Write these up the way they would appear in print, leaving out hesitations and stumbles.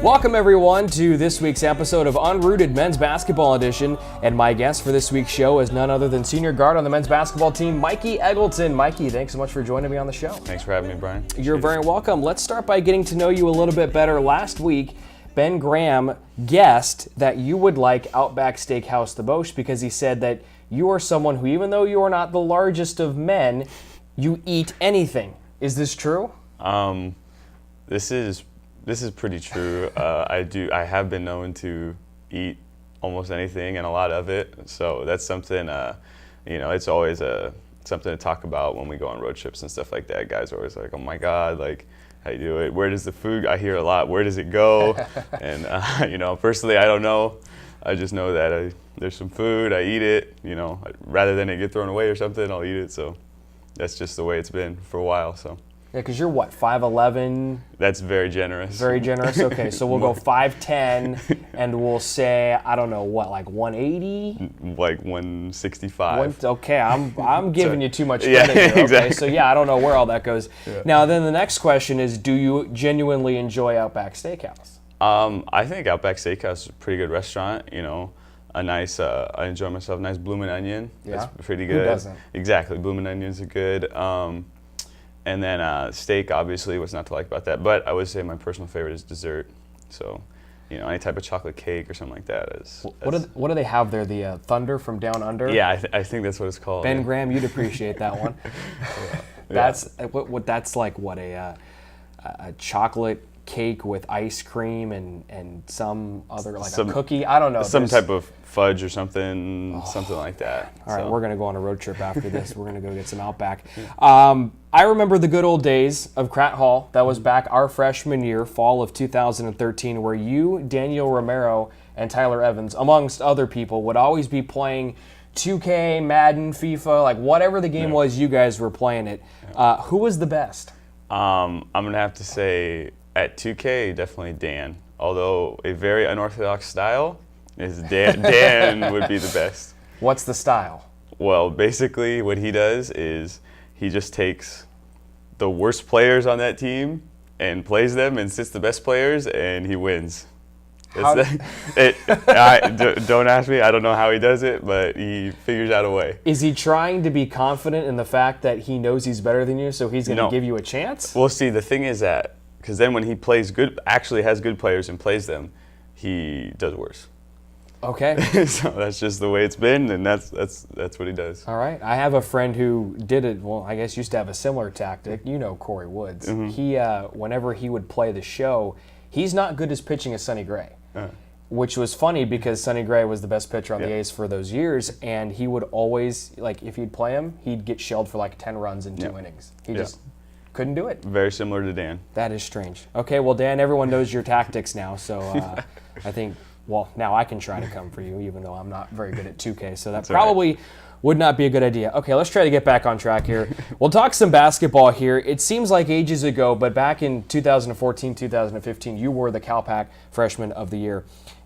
Welcome everyone to this week's episode of Unrooted Men's Basketball Edition, and my guest for this week's show is none other than senior guard on the men's basketball team, Mikey Eggleton. Mikey, thanks so much for joining me on the show. Thanks for having me, Brian. You're very welcome. Let's start by getting to know you a little bit better. Last week, Ben Graham guessed that you would like Outback Steakhouse the most because he said that you are someone who, even though you are not the largest of men, you eat anything. Is this true? This is pretty true. I have been known to eat almost anything and a lot of it. So that's something, it's always something to talk about when we go on road trips and stuff like that. Guys are always like, oh my God, like, how you do it? Where does the food, I hear a lot, where does it go? And, personally, I don't know. I just know that there's some food, I eat it, rather than it get thrown away or something, I'll eat it. So that's just the way it's been for a while, so. Yeah, because you're what, 5'11"? That's very generous. Very generous? Okay, so we'll go 5'10", and we'll say, I don't know, what, like 180? Like 165. Okay, I'm giving you too much credit here. Okay, exactly. So yeah, I don't know where all that goes. Yeah. Now then the next question is, do you genuinely enjoy Outback Steakhouse? I think Outback Steakhouse is a pretty good restaurant, a nice, I enjoy myself, nice bloomin' onion. Yeah? That's pretty good. Who doesn't? Exactly, bloomin' onions are good. And then steak, obviously, what's not to like about that? But I would say my personal favorite is dessert. So, any type of chocolate cake or something like that is. What do they have there? The Thunder from Down Under? Yeah, I think that's what it's called. Ben Graham, you'd appreciate that one. That's that's like what a chocolate cake with ice cream and some other a cookie. I don't know. Some type of fudge or something, something like that. All right, we're gonna go on a road trip after this. We're gonna go get some Outback. I remember the good old days of Crat Hall. That was back our freshman year, fall of 2013, where you, Daniel Romero, and Tyler Evans, amongst other people, would always be playing 2K, Madden, FIFA, like whatever the game was, you guys were playing it. Who was the best? I'm gonna have to say at 2K, definitely Dan. Although a very unorthodox style is Dan would be the best. What's the style? Well, basically what he does is he just takes the worst players on that team and plays them and sits the best players and he wins. Don't ask me. I don't know how he does it, but he figures out a way. Is he trying to be confident in the fact that he knows he's better than you, so he's going to give you a chance? Well, see, the thing is that because then when he plays good, actually has good players and plays them, he does worse. Okay. So that's just the way it's been, and that's what he does. All right. I have a friend who did it. Well, I guess used to have a similar tactic. You know, Corey Woods. Mm-hmm. He, whenever he would play the show, he's not good as pitching as Sonny Gray, which was funny because Sonny Gray was the best pitcher on the A's for those years, and he would always if you'd play him, he'd get shelled for like 10 runs in 2 innings. He just couldn't do it. Very similar to Dan. That is strange. Okay, well, Dan, everyone knows your tactics now, so I think. Well, now I can try to come for you, even though I'm not very good at 2K, so that probably would not be a good idea. Okay, let's try to get back on track here. We'll talk some basketball here. It seems like ages ago, but back in 2014, 2015, you were the CalPAC Freshman of the Year.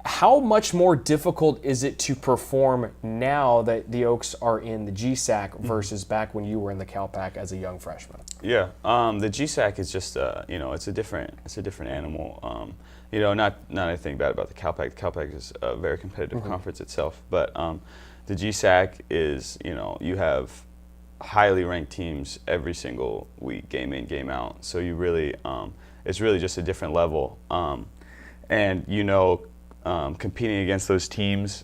How much more difficult is it to perform now that the Oaks are in the GSAC versus back when you were in the CalPAC as a young freshman? Yeah, the GSAC is just it's a different animal. Not anything bad about the CalPAC. The CalPAC is a very competitive conference itself, but the GSAC is you have highly ranked teams every single week, game in, game out. So you really it's really just a different level, and competing against those teams,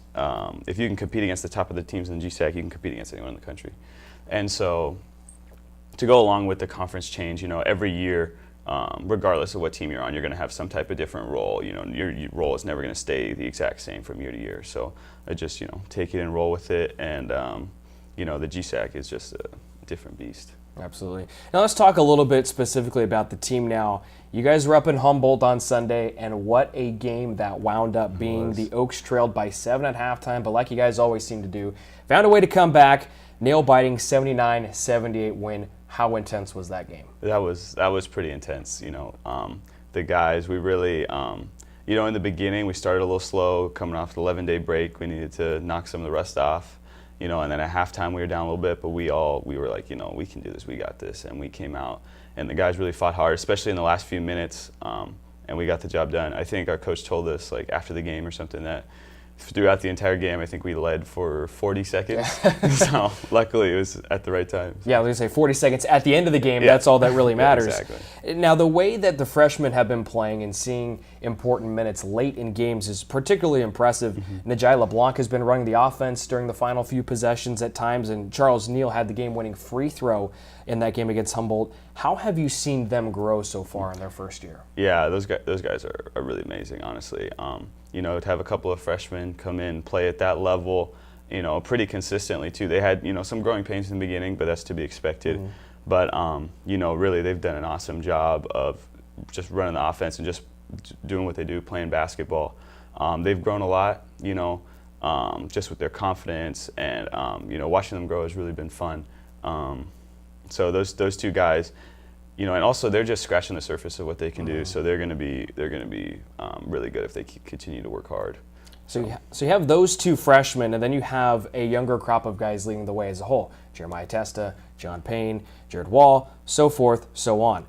if you can compete against the top of the teams in the GSAC, you can compete against anyone in the country. And so to go along with the conference change, every year, regardless of what team you're on, you're going to have some type of different role. Your role is never going to stay the exact same from year to year. So I just, take it and roll with it. And, the GSAC is just a different beast. Absolutely. Now let's talk a little bit specifically about the team now. You guys were up in Humboldt on Sunday, and what a game that wound up being. The Oaks trailed by 7 at halftime, but like you guys always seem to do, found a way to come back, nail-biting 79-78 win. How intense was that game? That was pretty intense. The guys, we really, in the beginning, we started a little slow, coming off the 11-day break. We needed to knock some of the rust off. And then at halftime we were down a little bit, but we were like, we can do this, we got this, and we came out, and the guys really fought hard, especially in the last few minutes, and we got the job done. I think our coach told us like after the game or something that throughout the entire game, I think we led for 40 seconds. So luckily it was at the right time. Yeah, I was going to say 40 seconds at the end of the game. That's all that really matters. Yeah, exactly. Now, the way that the freshmen have been playing and seeing important minutes late in games is particularly impressive. Najai LeBlanc has been running the offense during the final few possessions at times, and Charles Neal had the game-winning free throw in that game against Humboldt. How have you seen them grow so far in their first year? Yeah, those guys are really amazing, honestly. You know, to have a couple of freshmen come in, play at that level, you know, pretty consistently too. They had, you know, some growing pains in the beginning, but that's to be expected. But, you know, really they've done an awesome job of just running the offense and just doing what they do, playing basketball. They've grown a lot, you know, just with their confidence, and, you know, watching them grow has really been fun. So those two guys, you know, and also they're just scratching the surface of what they can do. So they're going to be really good if they continue to work hard. So you have those two freshmen, and then you have a younger crop of guys leading the way as a whole. Jeremiah Testa, John Payne, Jared Wall, so forth, so on.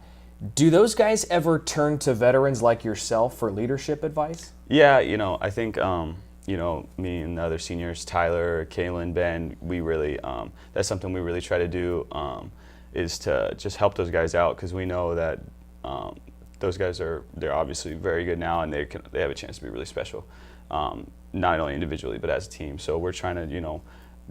Do those guys ever turn to veterans like yourself for leadership advice? Yeah, you know, I think, you know, me and the other seniors, Tyler, Kalen, Ben, we really, that's something we really try to do, is to just help those guys out, because we know that those guys they're obviously very good now, and they have a chance to be really special, not only individually but as a team. So we're trying to, you know,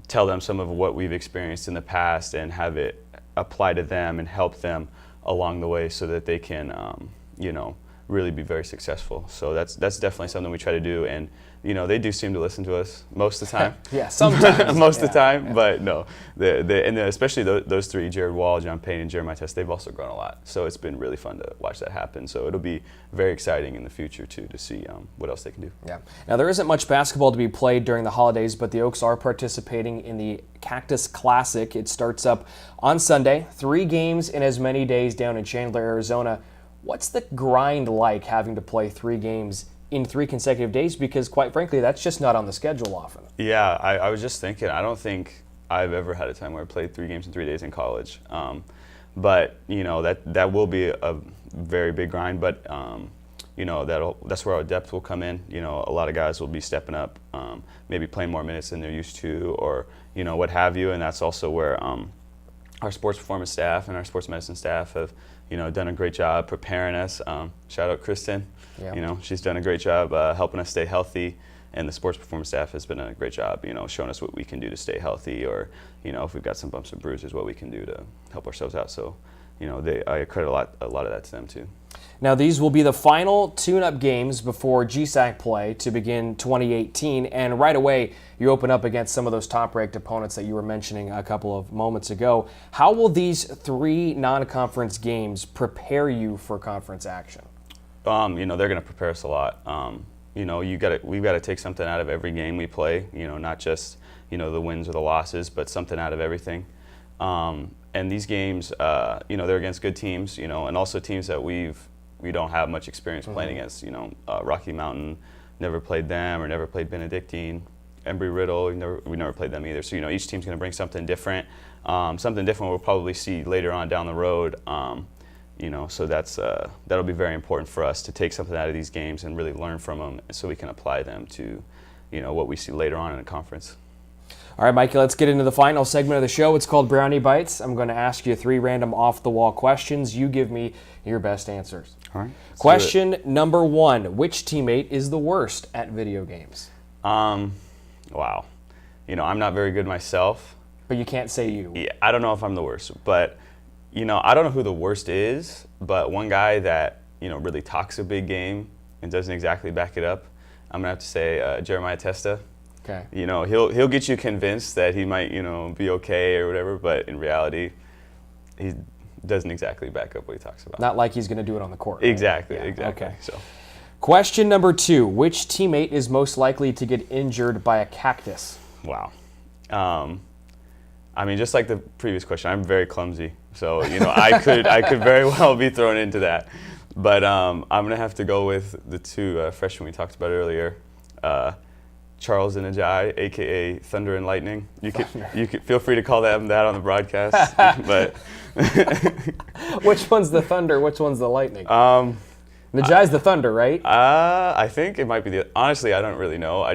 tell them some of what we've experienced in the past and have it apply to them and help them along the way so that they can, you know, really be very successful. So that's definitely something we try to do, and you know, they do seem to listen to us most of the time. Yeah, sometimes. Most of the time, but no. And especially those three, Jared Wall, John Payne, and Jeremiah Test, they've also grown a lot. So it's been really fun to watch that happen. So it'll be very exciting in the future, too, to see what else they can do. Yeah. Now, there isn't much basketball to be played during the holidays, but the Oaks are participating in the Cactus Classic. It starts up on Sunday, 3 games in as many days down in Chandler, Arizona. What's the grind like having to play 3 games in 3 consecutive days? Because quite frankly, that's just not on the schedule often. Yeah, I was just thinking, I don't think I've ever had a time where I played 3 games in 3 days in college. But, you know, that will be a very big grind, but, you know, that's where our depth will come in. You know, a lot of guys will be stepping up, maybe playing more minutes than they're used to, or, you know, what have you, and that's also where our sports performance staff and our sports medicine staff have, you know, done a great job preparing us. Shout out Kristen. Yeah. You know, she's done a great job helping us stay healthy, and the sports performance staff has been a great job, you know, showing us what we can do to stay healthy, or, you know, if we've got some bumps and bruises, what we can do to help ourselves out. So, you know, I credit a lot of that to them too. Now, these will be the final tune-up games before GSAC play to begin 2018, and right away you open up against some of those top-ranked opponents that you were mentioning a couple of moments ago. How will these 3 non-conference games prepare you for conference action? You know, they're going to prepare us a lot. You know, we've got to take something out of every game we play. You know, not just, you know, the wins or the losses, but something out of everything. And these games, you know, they're against good teams. You know, and also teams that we don't have much experience playing against. You know, Rocky Mountain, never played them, or never played Benedictine. Embry-Riddle, we never played them either. So, you know, each team's going to bring something different. Something different we'll probably see later on down the road. You know, so that'll be very important for us to take something out of these games and really learn from them, so we can apply them to, you know, what we see later on in a conference. All right, Mikey, let's get into the final segment of the show. It's called Brownie Bites. I'm going to ask you 3 random off-the-wall questions. You give me your best answers. All right. Question number 1, which teammate is the worst at video games? Wow. You know, I'm not very good myself. But you can't say you. Yeah, I don't know if I'm the worst, but, you know, I don't know who the worst is, but one guy that, you know, really talks a big game and doesn't exactly back it up, I'm going to have to say Jeremiah Testa. Okay. You know, he'll get you convinced that he might, you know, be okay or whatever, but in reality, he doesn't exactly back up what he talks about. Not like he's going to do it on the court. Right? Exactly, Yeah. exactly. Okay. So, question number 2, which teammate is most likely to get injured by a cactus? wow. I mean, just like the previous question, I'm very clumsy. So, you know, I could very well be thrown into that. But I'm going to have to go with the 2 freshmen we talked about earlier, Charles and Ajay, a.k.a. Thunder and Lightning. You could feel free to call them that on the broadcast. But Which one's the Thunder? Which one's the Lightning? Najai's the Thunder, right? I think it might be honestly, I don't really know.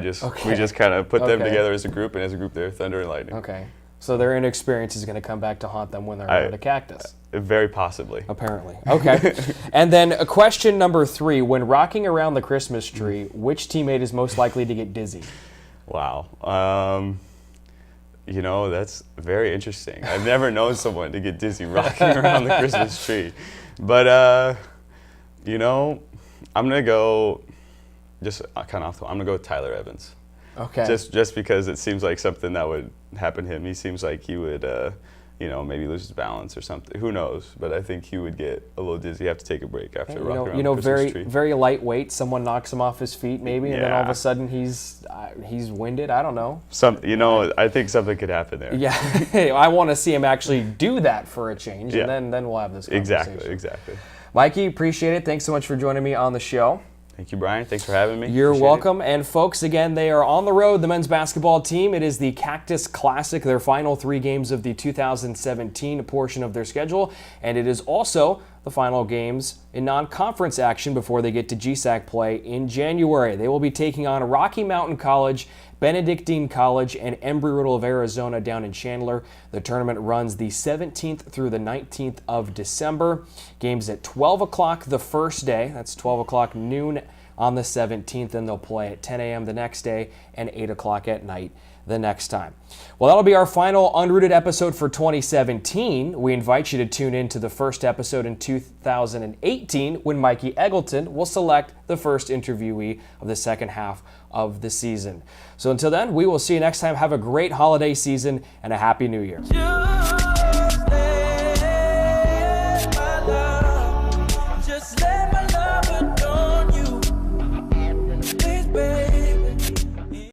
We just kind of put them Okay. together as a group, and as a group they're Thunder and Lightning. Okay. So their inexperience is going to come back to haunt them when they're under the Cactus. Very possibly. Apparently. Okay. And then question number 3. When rocking around the Christmas tree, which teammate is most likely to get dizzy? Wow. You know, that's very interesting. I've never known someone to get dizzy rocking around the Christmas tree. But, you know, I'm going to go, just kind of off the, I'm going to go with Tyler Evans. Okay. Just because it seems like something that would happen to him. He seems like he would, you know, maybe lose his balance or something. Who knows? But I think he would get a little dizzy. Have to take a break after rocking around the Christmas tree. Very lightweit. Someone knocks him off his feet, maybe, and then all of a sudden he's winded. I don't know. I think something could happen there. Yeah, I want to see him actually do that for a change, and then we'll have this conversation. Exactly. Mikey, appreciate it. Thanks so much for joining me on the show. Thank you, Brian. Thanks for having me. You're welcome. And folks, again, they are on the road, the men's basketball team. It is the Cactus Classic, their final 3 games of the 2017 portion of their schedule. And it is also the final games in non-conference action before they get to GSAC play in January. They will be taking on Rocky Mountain College, Benedictine College, and Embry-Riddle of Arizona down in Chandler. The tournament runs the 17th through the 19th of December. Games at 12 o'clock the first day. That's 12 o'clock noon on the 17th, and they'll play at 10 a.m. the next day and 8 o'clock at night the next time. Well, that'll be our final Unrooted episode for 2017. We invite you to tune in to the first episode in 2018 when Mikey Eggleton will select the first interviewee of the second half of the season. So until then, we will see you next time. Have a great holiday season and a Happy New Year.